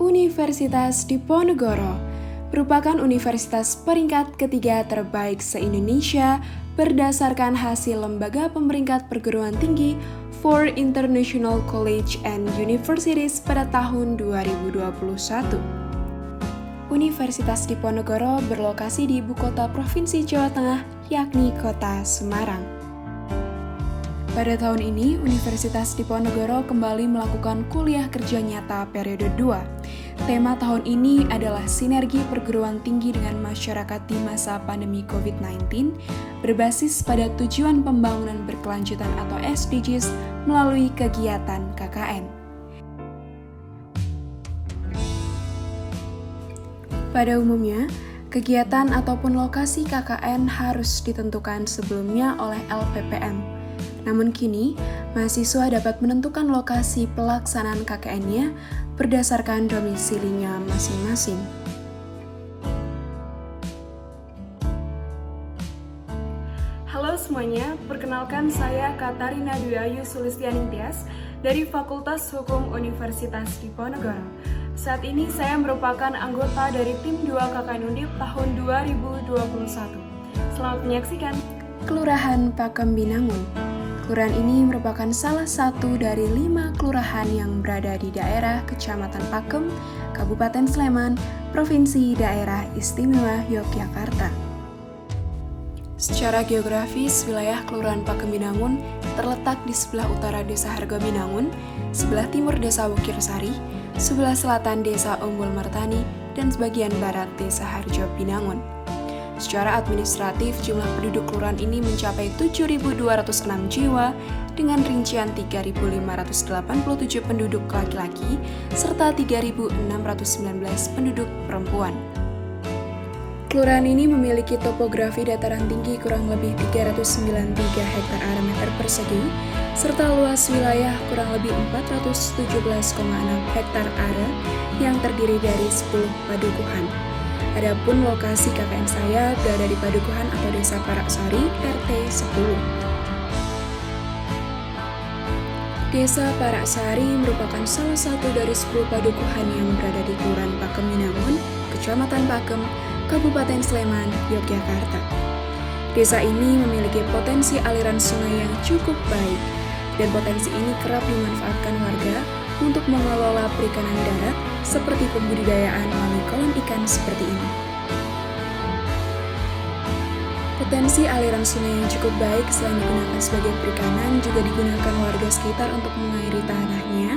Universitas Diponegoro merupakan universitas peringkat ketiga terbaik se-Indonesia berdasarkan hasil Lembaga Pemeringkat Perguruan Tinggi for International College and Universities pada tahun 2021. Universitas Diponegoro berlokasi di ibu kota Provinsi Jawa Tengah, yakni Kota Semarang. Pada tahun ini, Universitas Diponegoro kembali melakukan kuliah kerja nyata periode 2. Tema tahun ini adalah sinergi perguruan tinggi dengan masyarakat di masa pandemi COVID-19 berbasis pada tujuan pembangunan berkelanjutan atau SDGs melalui kegiatan KKN. Pada umumnya, kegiatan ataupun lokasi KKN harus ditentukan sebelumnya oleh LPPM. Namun kini, mahasiswa dapat menentukan lokasi pelaksanaan KKN-nya berdasarkan domisilinya masing-masing. Halo semuanya, perkenalkan saya Katarina Dwi Ayu Sulistianing Tias dari Fakultas Hukum Universitas Diponegoro. Saat ini saya merupakan anggota dari tim 2 KKN Undip tahun 2021. Selamat menyaksikan. Kelurahan Pakem Binangun. Kelurahan ini merupakan salah satu dari 5 kelurahan yang berada di daerah Kecamatan Pakem, Kabupaten Sleman, Provinsi Daerah Istimewa Yogyakarta. Secara geografis, wilayah Kelurahan Pakem Binangun terletak di sebelah utara Desa Harga Binangun, sebelah timur Desa Wukirsari, sebelah selatan Desa Umbul Martani, dan sebagian barat Desa Harjo Binangun. Secara administratif, jumlah penduduk kelurahan ini mencapai 7.206 jiwa dengan rincian 3.587 penduduk laki-laki serta 3.619 penduduk perempuan. Kelurahan ini memiliki topografi dataran tinggi kurang lebih 393 hektar area meter persegi serta luas wilayah kurang lebih 417,6 hektar area yang terdiri dari 10 padukuhan. Adapun lokasi KKN saya berada di Padukuhan atau Desa Paraksari, RT 10. Desa Paraksari merupakan salah satu dari 10 padukuhan yang berada di Kelurahan Pakem Binangun, Kecamatan Pakem, Kabupaten Sleman, Yogyakarta. Desa ini memiliki potensi aliran sungai yang cukup baik, dan potensi ini kerap dimanfaatkan warga untuk mengelola perikanan darat seperti pembudidayaan melalui kolam ikan seperti ini. Potensi aliran sungai yang cukup baik selain digunakan sebagai perikanan juga digunakan warga sekitar untuk mengairi tanahnya,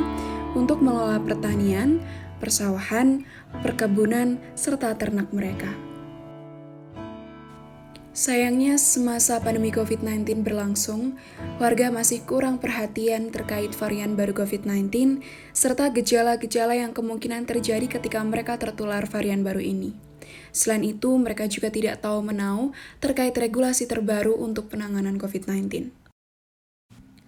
untuk mengelola pertanian, persawahan, perkebunan, serta ternak mereka. Sayangnya, semasa pandemi COVID-19 berlangsung, warga masih kurang perhatian terkait varian baru COVID-19 serta gejala-gejala yang kemungkinan terjadi ketika mereka tertular varian baru ini. Selain itu, mereka juga tidak tahu menau terkait regulasi terbaru untuk penanganan COVID-19.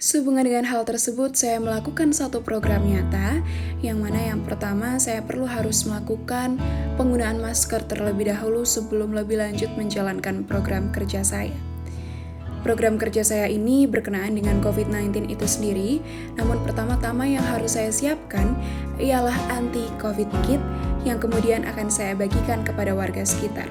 Sehubungan dengan hal tersebut, saya melakukan satu program nyata, yang mana yang pertama saya perlu harus melakukan penggunaan masker terlebih dahulu sebelum lebih lanjut menjalankan program kerja saya. Program kerja saya ini berkenaan dengan COVID-19 itu sendiri, namun pertama-tama yang harus saya siapkan ialah anti-COVID kit yang kemudian akan saya bagikan kepada warga sekitar.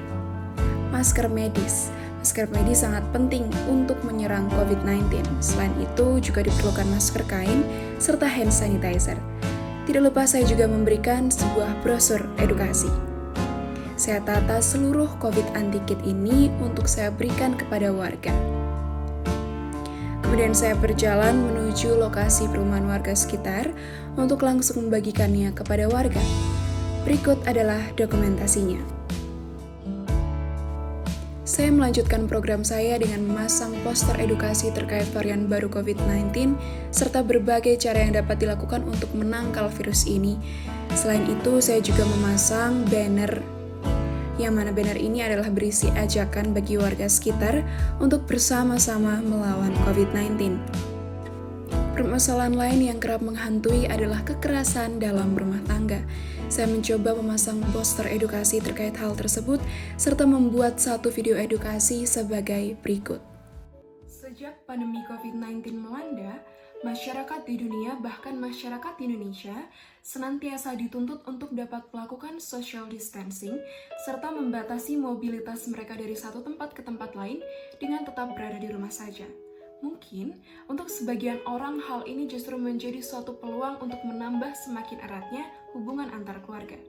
Masker medis. Masker medis sangat penting untuk menyerang COVID-19. Selain itu, juga diperlukan masker kain serta hand sanitizer. Tidak lupa saya juga memberikan sebuah brosur edukasi. Saya tata seluruh COVID anti-kit ini untuk saya berikan kepada warga. Kemudian saya berjalan menuju lokasi perumahan warga sekitar untuk langsung membagikannya kepada warga. Berikut adalah dokumentasinya. Saya melanjutkan program saya dengan memasang poster edukasi terkait varian baru COVID-19 serta berbagai cara yang dapat dilakukan untuk menangkal virus ini. Selain itu, saya juga memasang banner, yang mana banner ini adalah berisi ajakan bagi warga sekitar untuk bersama-sama melawan COVID-19. Permasalahan lain yang kerap menghantui adalah kekerasan dalam rumah tangga. Saya mencoba memasang poster edukasi terkait hal tersebut, serta membuat satu video edukasi sebagai berikut. Sejak pandemi COVID-19 melanda, Masyarakat di dunia, bahkan masyarakat di Indonesia, senantiasa dituntut untuk dapat melakukan social distancing serta membatasi mobilitas mereka dari satu tempat ke tempat lain dengan tetap berada di rumah saja. Mungkin, untuk sebagian orang hal ini justru menjadi suatu peluang untuk menambah semakin eratnya hubungan antar keluarga.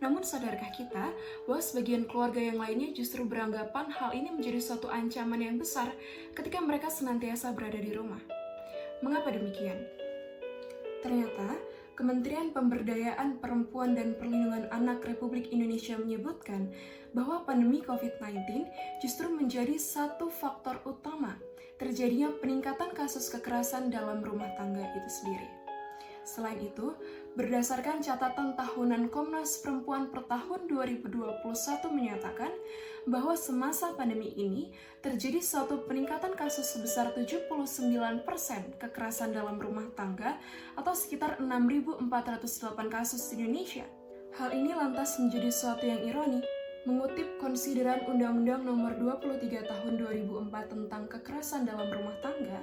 Namun sadarkah kita bahwa sebagian keluarga yang lainnya justru beranggapan hal ini menjadi suatu ancaman yang besar ketika mereka senantiasa berada di rumah? Mengapa demikian? Ternyata, Kementerian Pemberdayaan Perempuan dan Perlindungan Anak Republik Indonesia menyebutkan bahwa pandemi COVID-19 justru menjadi satu faktor utama terjadinya peningkatan kasus kekerasan dalam rumah tangga itu sendiri. Selain itu, berdasarkan catatan tahunan Komnas Perempuan per tahun 2021 menyatakan bahwa semasa pandemi ini terjadi suatu peningkatan kasus sebesar 79% kekerasan dalam rumah tangga atau sekitar 6.408 kasus di Indonesia. Hal ini lantas menjadi suatu yang ironi. Mengutip konsideran Undang-Undang Nomor 23 Tahun 2004 tentang kekerasan dalam rumah tangga,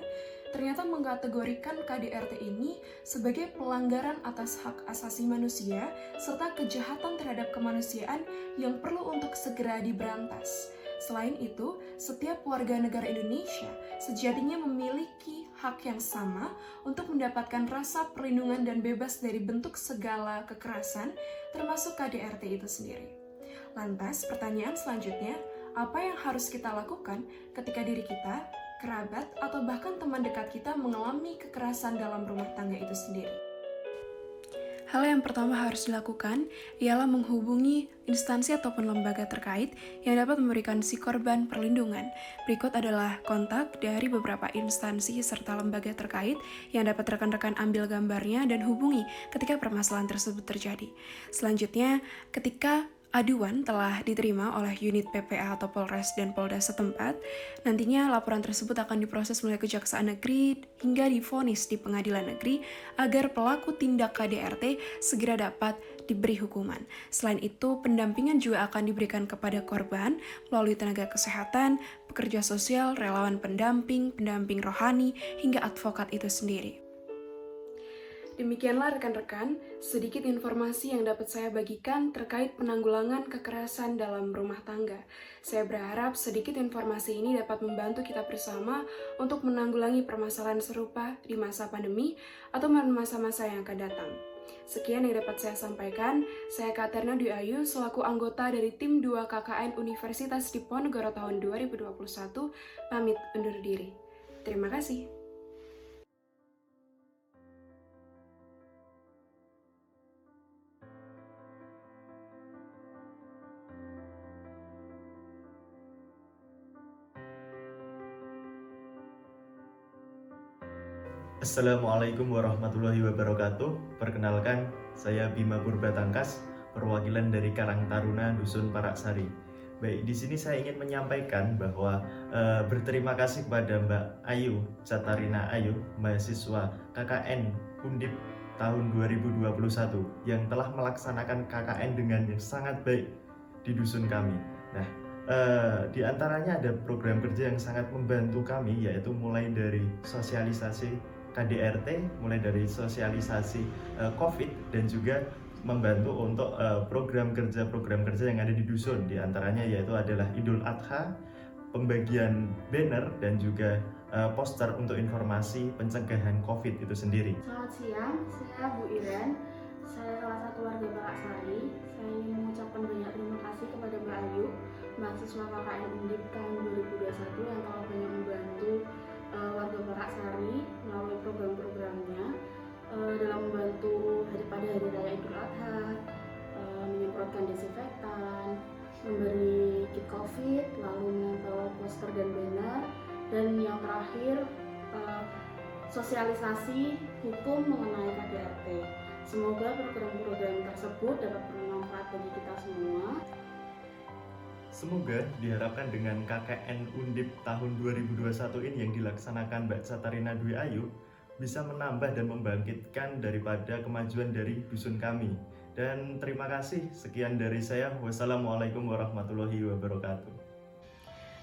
ternyata mengkategorikan KDRT ini sebagai pelanggaran atas hak asasi manusia serta kejahatan terhadap kemanusiaan yang perlu untuk segera diberantas. Selain itu, setiap warga negara Indonesia sejatinya memiliki hak yang sama untuk mendapatkan rasa perlindungan dan bebas dari bentuk segala kekerasan, termasuk KDRT itu sendiri. Lantas, pertanyaan selanjutnya, apa yang harus kita lakukan ketika diri kita, kerabat, atau bahkan teman dekat kita mengalami kekerasan dalam rumah tangga itu sendiri? Hal yang pertama harus dilakukan ialah menghubungi instansi ataupun lembaga terkait yang dapat memberikan si korban perlindungan. Berikut adalah kontak dari beberapa instansi serta lembaga terkait yang dapat rekan-rekan ambil gambarnya dan hubungi ketika permasalahan tersebut terjadi. Selanjutnya, ketika aduan telah diterima oleh unit PPA atau Polres dan Polda setempat, nantinya laporan tersebut akan diproses melalui Kejaksaan Negeri hingga divonis di Pengadilan Negeri agar pelaku tindak KDRT segera dapat diberi hukuman. Selain itu, pendampingan juga akan diberikan kepada korban melalui tenaga kesehatan, pekerja sosial, relawan pendamping, pendamping rohani, hingga advokat itu sendiri. Demikianlah rekan-rekan, sedikit informasi yang dapat saya bagikan terkait penanggulangan kekerasan dalam rumah tangga. Saya berharap sedikit informasi ini dapat membantu kita bersama untuk menanggulangi permasalahan serupa di masa pandemi atau masa-masa yang akan datang. Sekian yang dapat saya sampaikan. Saya Katerina Dwi Ayu selaku anggota dari tim 2 KKN Universitas Diponegoro tahun 2021 pamit undur diri. Terima kasih. Assalamualaikum warahmatullahi wabarakatuh. Perkenalkan, saya Bima Purbatangkas, perwakilan dari Karang Taruna Dusun Paraksari. Baik, di sini saya ingin menyampaikan bahwa berterima kasih kepada Mbak Ayu Catarina Ayu, mahasiswa KKN Undip tahun 2021 yang telah melaksanakan KKN dengan sangat baik di dusun kami. Nah, di antaranya ada program kerja yang sangat membantu kami, yaitu mulai dari sosialisasi KDRT, mulai dari sosialisasi COVID, dan juga membantu untuk program kerja yang ada di dusun. Di antaranya yaitu adalah Idul Adha, pembagian banner, dan juga poster untuk informasi pencegahan COVID itu sendiri. Selamat siang, saya Bu Iren. Saya salah satu warga Paraksari. Saya ingin mengucapkan banyak terima kasih kepada Mbak Ayu, mahasiswa KKN Undip tahun 2021 yang telah banyak membantu warga Paraksari melalui program-programnya dalam membantu pada hari raya Idul Adha, menyemprotkan desinfektan, memberi kit COVID, lalu menempel poster dan banner, dan yang terakhir sosialisasi hukum mengenai KDRT. Semoga program-program tersebut dapat bermanfaat bagi kita semua. Semoga diharapkan dengan KKN Undip tahun 2021 ini yang dilaksanakan Mbak Catarina Dwi Ayu bisa menambah dan membangkitkan daripada kemajuan dari dusun kami. Dan terima kasih, sekian dari saya. Wassalamualaikum warahmatullahi wabarakatuh.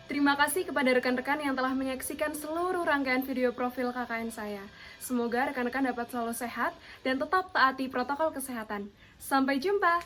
Terima kasih kepada rekan-rekan yang telah menyaksikan seluruh rangkaian video profil KKN saya. Semoga rekan-rekan dapat selalu sehat dan tetap taati protokol kesehatan. Sampai jumpa!